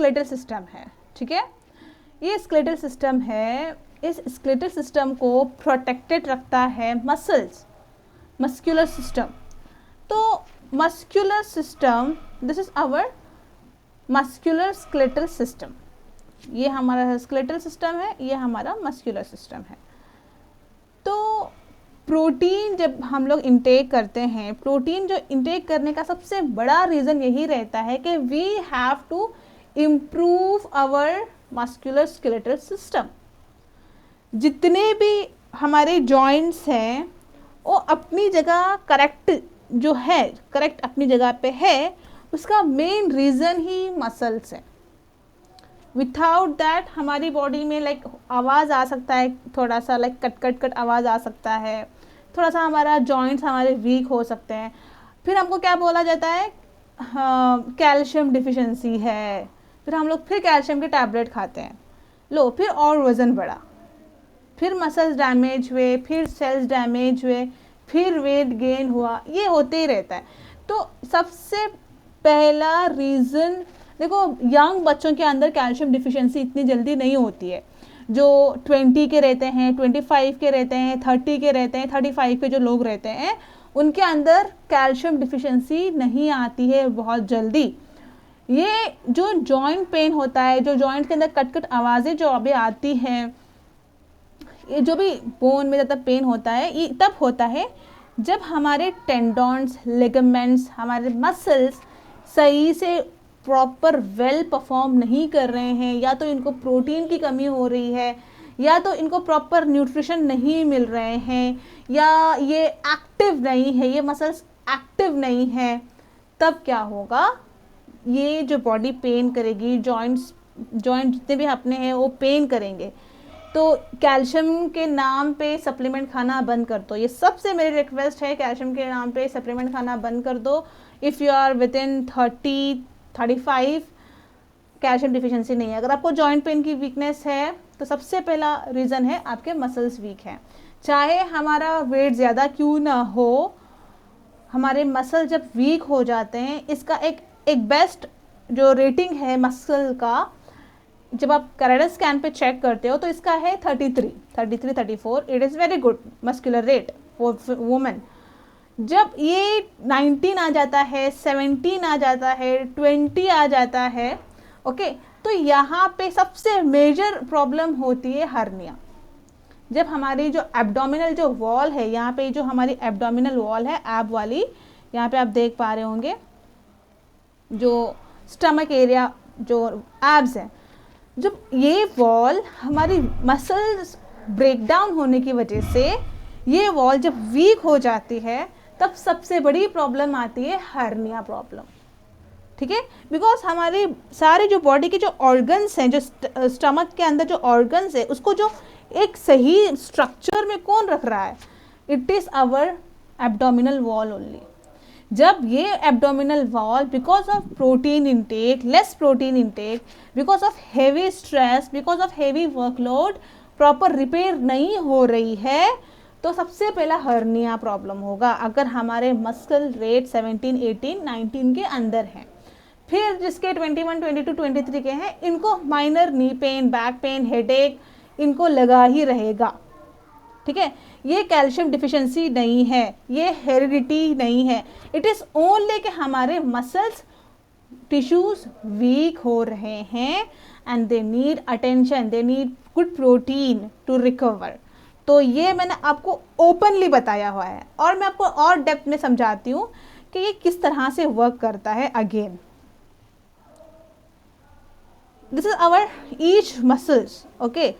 Skeletal system है, ठीक है। ये स्केलेटल सिस्टम है, इस स्केलेटल सिस्टम को प्रोटेक्टेड रखता है मसल्स, मस्कुलर सिस्टम। तो muscular system, this is our muscular skeletal system. ये हमारा स्केलेटल सिस्टम है, ये हमारा मस्कुलर सिस्टम है। तो प्रोटीन जब हम लोग इंटेक करते हैं, प्रोटीन जो इंटेक करने का सबसे बड़ा रीज़न यही रहता है कि we have to improve our muscular skeletal system. जितने भी हमारे जॉइंट्स हैं वो अपनी जगह करेक्ट जो है, करेक्ट अपनी जगह पे है, उसका मेन रीज़न ही मसल्स है। विथआउट दैट हमारी बॉडी में लाइक आवाज़ आ सकता है, थोड़ा सा लाइक कट कट कट आवाज़ आ सकता है, थोड़ा सा हमारा जॉइंट्स हमारे वीक हो सकते हैं। फिर हमको क्या बोला जाता है, हाँ कैल्शियम डिफिशिएंसी है, फिर हम लोग फिर कैल्शियम के टैबलेट खाते हैं, लो फिर और वज़न बढ़ा, फिर मसल्स डैमेज हुए, फिर सेल्स डैमेज हुए, फिर वेट गेन हुआ, ये होते ही रहता है। तो सबसे पहला रीज़न देखो, यंग बच्चों के अंदर कैल्शियम डिफिशिएंसी इतनी जल्दी नहीं होती है। जो 20 के रहते हैं, 25 के रहते हैं, 30 के रहते हैं, 35 के जो लोग रहते हैं, उनके अंदर कैल्शियम डिफिशिएंसी नहीं आती है बहुत जल्दी। ये जो जॉइंट पेन होता है, जो जॉइंट के अंदर कट कट आवाज़ें जो अभी आती हैं, ये जो भी बोन में ज़्यादा पेन होता है, ये तब होता है जब हमारे टेंडॉन्स, लिगामेंट्स, हमारे मसल्स सही से प्रॉपर वेल परफॉर्म नहीं कर रहे हैं, या तो इनको प्रोटीन की कमी हो रही है, या तो इनको प्रॉपर न्यूट्रिशन नहीं मिल रहे हैं, या ये एक्टिव नहीं है, ये मसल्स एक्टिव नहीं है। तब क्या होगा, ये जो बॉडी पेन करेगी, जॉइंट जितने भी अपने हैं वो पेन करेंगे। तो कैल्शियम के नाम पे सप्लीमेंट खाना बंद कर दो, ये सबसे मेरी रिक्वेस्ट है, कैल्शियम के नाम पे सप्लीमेंट खाना बंद कर दो। If you are with in 30-35 calcium deficiency नहीं है। अगर आपको जॉइंट पेन की वीकनेस है तो सबसे पहला रीज़न है आपके मसल्स वीक हैं। चाहे हमारा वेट ज़्यादा क्यों ना हो, हमारे मसल जब वीक हो जाते हैं, इसका एक बेस्ट जो रेटिंग है मसल का, जब आप कैरेडा स्कैन पे चेक करते हो तो इसका है 33-34। It is very good muscular rate for women. जब ये 19 आ जाता है, 17 आ जाता है, 20 आ जाता है, ओके, तो यहाँ पे सबसे मेजर प्रॉब्लम होती है हर्निया। जब हमारी जो एब्डोमिनल जो वॉल है, यहाँ पे जो हमारी एब्डोमिनल वॉल है एब वाली, यहाँ पे आप देख पा रहे होंगे जो स्टमक एरिया जो एब्स हैं, जब ये वॉल हमारी मसल्स ब्रेकडाउन होने की वजह से ये वॉल जब वीक हो जाती है, तब सबसे बड़ी प्रॉब्लम आती है हर्निया प्रॉब्लम, ठीक है। बिकॉज हमारी सारे जो बॉडी के जो ऑर्गन्स हैं, जो स्टमक के अंदर जो ऑर्गन्स है, उसको जो एक सही स्ट्रक्चर में कौन रख रहा है, it is our abdominal wall only. जब ये abdominal wall because of protein intake, less protein intake, because of heavy stress, because of heavy workload proper repair नहीं हो रही है, तो सबसे पहला हर्निया प्रॉब्लम होगा अगर हमारे मस्कुलर रेट 17, 18, 19 के अंदर हैं। फिर जिसके 21, 22, 23 के हैं, इनको minor knee pain, back pain, headache इनको लगा ही रहेगा, ठीक है। ये कैल्शियम डिफिशिएंसी नहीं है, ये हेरिडिटी नहीं है, इट इज़ ओनली कि हमारे मसल्स टिश्यूज वीक हो रहे हैं and they need attention, they need good protein to recover. तो ये मैंने आपको ओपनली बताया हुआ है, और मैं आपको और डेप्थ में समझाती हूँ कि ये किस तरह से वर्क करता है। Again this is our each muscles, okay.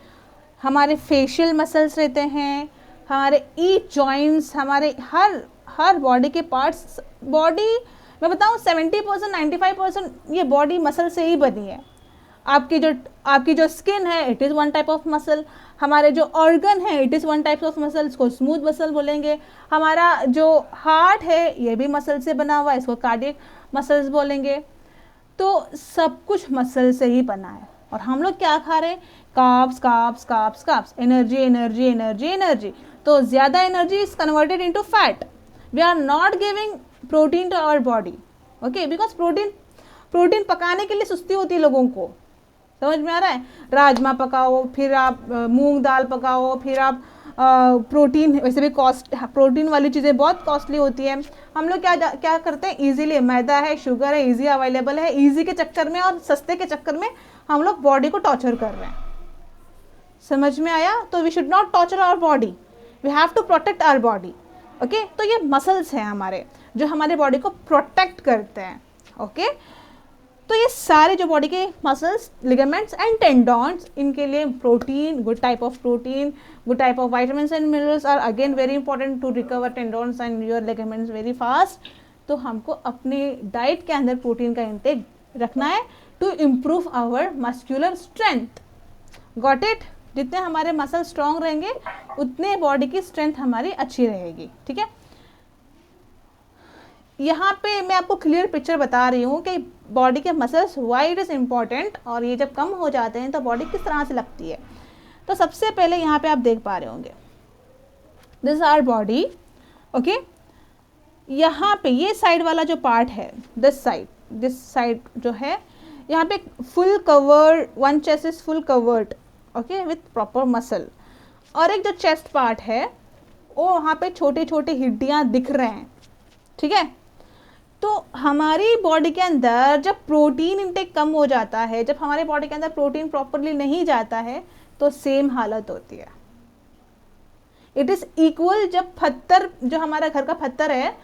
हमारे फेशियल मसल्स रहते हैं, हमारे ईच जॉइंट्स, हमारे हर बॉडी के पार्ट्स, बॉडी मैं बताऊँ 70%, 95% ये बॉडी मसल से ही बनी है। आपकी जो स्किन है, it is one type of muscle. हमारे जो ऑर्गन है, it is one type of muscle, इसको स्मूथ मसल बोलेंगे। हमारा जो हार्ट है, ये भी मसल से बना हुआ है, इसको कार्डियक मसल्स बोलेंगे। तो सब कुछ मसल से ही बना है, और हम लोग क्या खा रहे हैं, carbs carbs carbs carbs, energy energy energy energy. तो ज़्यादा energy is converted into fat. We are not giving protein to our body, okay, because protein पकाने के लिए सुस्ती होती है लोगों को, समझ में आ रहा है। राजमा पकाओ, फिर आप मूंग दाल पकाओ, फिर आप प्रोटीन, वैसे भी कॉस्ट, प्रोटीन वाली चीज़ें बहुत कॉस्टली होती है। हम लोग क्या करते हैं, इजीली, मैदा है, शुगर है, इजी अवेलेबल है, इजी के चक्कर में और सस्ते के चक्कर में हम लोग बॉडी को टॉर्चर कर रहे हैं। समझ में आया। तो we should not torture our body, we have to protect our body. Okay, तो ये मसल्स हैं हमारे जो हमारे बॉडी को प्रोटेक्ट करते हैं। ओके, तो ये सारे जो बॉडी के मसल्स, लिगामेंट्स एंड टेंडॉन्स, इनके लिए protein, good type of protein, good type of vitamins and minerals are again very important to recover tendons and your ligaments very fast. तो हमको अपने डाइट के अंदर प्रोटीन का इंटेक रखना है to improve our muscular strength. Got it. जितने हमारे मसल स्ट्रांग रहेंगे उतने बॉडी की स्ट्रेंथ हमारी अच्छी रहेगी। ठीक है, यहाँ पे मैं आपको क्लियर पिक्चर बता रही हूँ कि बॉडी के muscles why it is important, और ये जब कम हो जाते हैं तो बॉडी किस तरह से लगती है। तो सबसे पहले यहाँ पे आप देख पा रहे होंगे, this is our body. Okay, यहाँ पे ये साइड वाला जो पार्ट है, दिस साइड जो है, यहाँ पे full covered, one chest is full covered, okay, with proper muscle. और एक जो चेस्ट पार्ट है वो वहाँ पे छोटे छोटे हड्डियाँ दिख रहे हैं। ठीक है, तो हमारी बॉडी के अंदर जब प्रोटीन इंटेक कम हो जाता है, जब हमारे बॉडी के अंदर प्रोटीन प्रॉपरली नहीं जाता है, तो सेम हालत होती है। इट इज़ इक्वल, जब पत्थर, जो हमारा घर का पत्थर है,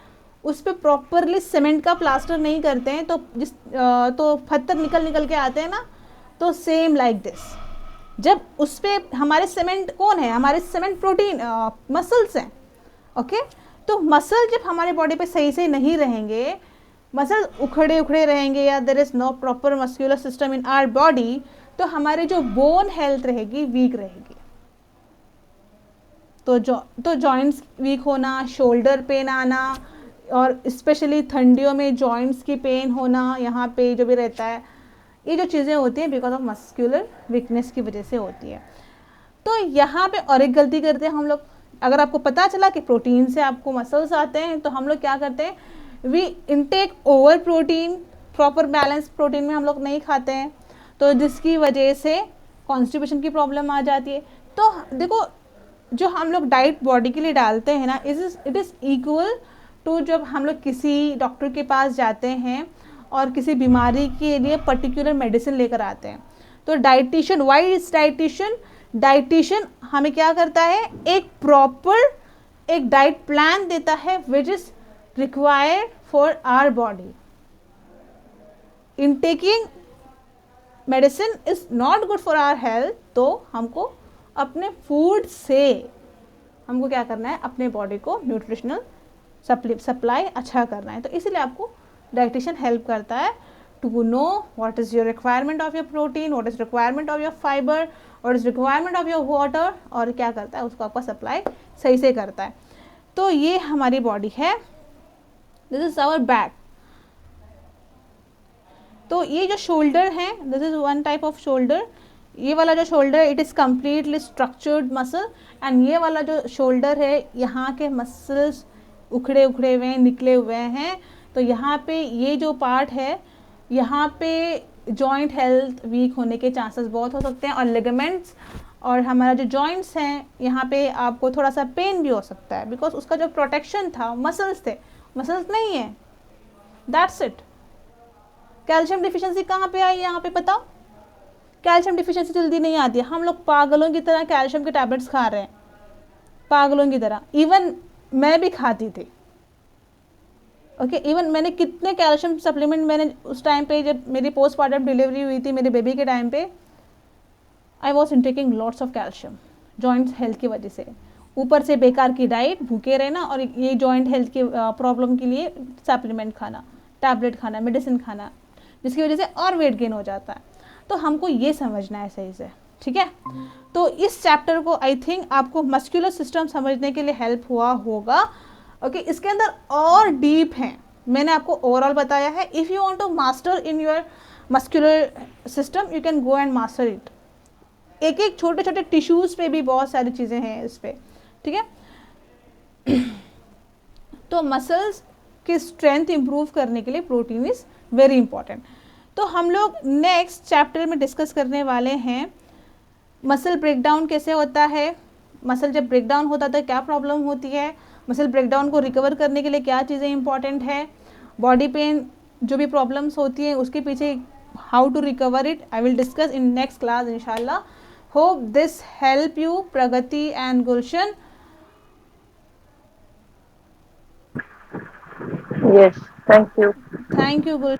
उस पर प्रॉपरली सीमेंट का प्लास्टर नहीं करते हैं तो पत्थर निकल के आते हैं ना, तो सेम लाइक दिस, जब उस पर हमारे सीमेंट कौन है, हमारे सीमेंट प्रोटीन मसल्स हैं। ओके, तो मसल जब हमारे बॉडी पे सही से नहीं रहेंगे, मसल उखड़े रहेंगे, या there is no proper muscular system in our body, तो हमारे जो बोन हेल्थ रहेगी वीक रहेगी। तो जॉइंट्स वीक होना, शोल्डर पेन आना, और स्पेशली ठंडियों में जॉइंट्स की पेन होना, यहाँ पे जो भी रहता है, ये जो चीज़ें होती हैं बिकॉज ऑफ मस्कुलर वीकनेस की वजह से होती है। तो यहाँ पे और एक गलती करते हैं हम लोग। अगर आपको पता चला कि प्रोटीन से आपको मसल्स आते हैं, तो हम लोग क्या करते हैं, we intake over protein, proper balance protein में हम लोग नहीं खाते हैं, तो जिसकी वजह से कॉन्स्टिपेशन की प्रॉब्लम आ जाती है। तो देखो, जो हम लोग डाइट बॉडी के लिए डालते हैं ना, इट इज़ इक्वल टू जब हम लोग किसी डॉक्टर के पास जाते हैं और किसी बीमारी के लिए पर्टिकुलर मेडिसिन लेकर आते हैं। तो डाइटिशियन, वाई इज डाइटिशियन हमें क्या करता है, एक प्रॉपर एक डाइट प्लान देता है which is required for our body. Intaking medicine is not good for our health, तो हमको अपने फूड से हमको क्या करना है, अपने बॉडी को न्यूट्रिशनल सप्लाई अच्छा करना है। तो इसीलिए आपको डाइटिशियन हेल्प करता है to know what is your requirement of your protein, what is requirement of your fibre, what is requirement of your water, और क्या करता है, उसको आपका सप्लाई सही से करता है। तो ये हमारी बॉडी है, दिस इज आवर बैक। तो ये जो शोल्डर है, this is one type off shoulder. ये वाला जो shoulder, it is completely structured muscle, and ये वाला जो शोल्डर है, यहाँ के मसल्स उखड़े हुए हैं, निकले हुए हैं। तो यहाँ पे ये जो पार्ट है, यहाँ पे जॉइंट हेल्थ वीक होने के चांसेस बहुत हो सकते हैं, और लिगामेंट्स और हमारा जो जॉइंट्स हैं, यहाँ पे आपको थोड़ा सा पेन भी हो सकता है, बिकॉज उसका जो प्रोटेक्शन था मसल्स थे, मसल्स नहीं है, दैट्स इट। कैल्शियम डिफिशिएंसी कहाँ पे आई, यहाँ पे बताओ। कैल्शियम डिफिशिएंसी जल्दी नहीं आती है, हम लोग पागलों की तरह कैल्शियम के टैबलेट्स खा रहे हैं, पागलों की तरह। इवन मैं भी खाती थी। ओके, इवन मैंने कितने कैल्शियम सप्लीमेंट मैंने उस टाइम पे, जब मेरी पोस्टमार्टम डिलीवरी हुई थी मेरे बेबी के टाइम पे, I was intaking lots of calcium joints health की वजह से। ऊपर से बेकार की डाइट, भूखे रहना, और ये जॉइंट हेल्थ की प्रॉब्लम के लिए सप्लीमेंट खाना, टैबलेट खाना, मेडिसिन खाना, जिसकी वजह से और वेट गेन हो जाता है। तो हमको ये समझना है सही से, ठीक है। तो इस चैप्टर को आई थिंक आपको मस्कुलर सिस्टम समझने के लिए हेल्प हुआ होगा। ओके, इसके अंदर और डीप हैं, मैंने आपको ओवरऑल बताया है। If you want to master in your muscular system, you can go and master it. एक एक छोटे छोटे टिश्यूज़ पे भी बहुत सारी चीज़ें हैं इस पर, ठीक है। तो मसल्स की स्ट्रेंथ इंप्रूव करने के लिए प्रोटीन इज़ वेरी इंपॉर्टेंट। तो हम लोग नेक्स्ट चैप्टर में डिस्कस करने वाले हैं मसल ब्रेकडाउन कैसे होता है, मसल जब ब्रेकडाउन होता है तो क्या प्रॉब्लम होती है, मसल ब्रेकडाउन को रिकवर करने के लिए क्या चीज़ें इंपॉर्टेंट है, बॉडी पेन जो भी प्रॉब्लम्स होती हैं उसके पीछे how to recover it, I will discuss in next class इंशाल्लाह. Hope this help you Pragati and Gulshan. Yes, thank you. Thank you गुल